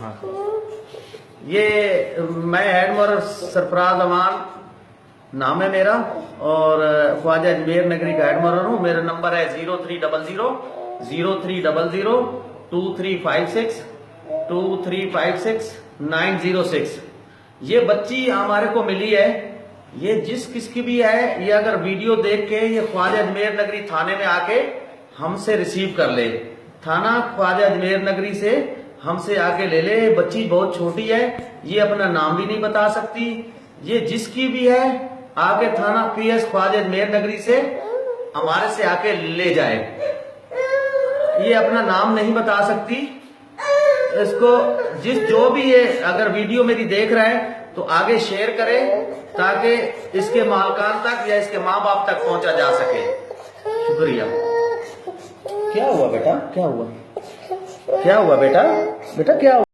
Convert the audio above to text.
हाँ। ये मैं हेडमोर सरफराज अमान नाम है मेरा और ख्वाजा अजमेर नगरी का हेडमोर हूँ। मेरा नंबर है 0300-2356-906। ये बच्ची हमारे को मिली है। ये जिस किसकी भी है, ये अगर वीडियो देख के ये ख्वाजा अजमेर नगरी थाने में आके हमसे रिसीव कर ले। थाना ख्वाजा अजमेर नगरी से हमसे आके ले ले। बच्ची बहुत छोटी है, ये अपना नाम भी नहीं बता सकती। ये जिसकी भी है आके थाना PS ख्वाजा अजमेर नगरी से हमारे से आके ले जाए। ये अपना नाम नहीं बता सकती। इसको जो भी ये अगर वीडियो मेरी देख रहा है तो आगे शेयर करे ताकि इसके मालकान तक या इसके माँ बाप तक पहुंचा जा सके। शुक्रिया। क्या हुआ बेटा, क्या हुआ, क्या हुआ बेटा, बेटा क्या हुआ?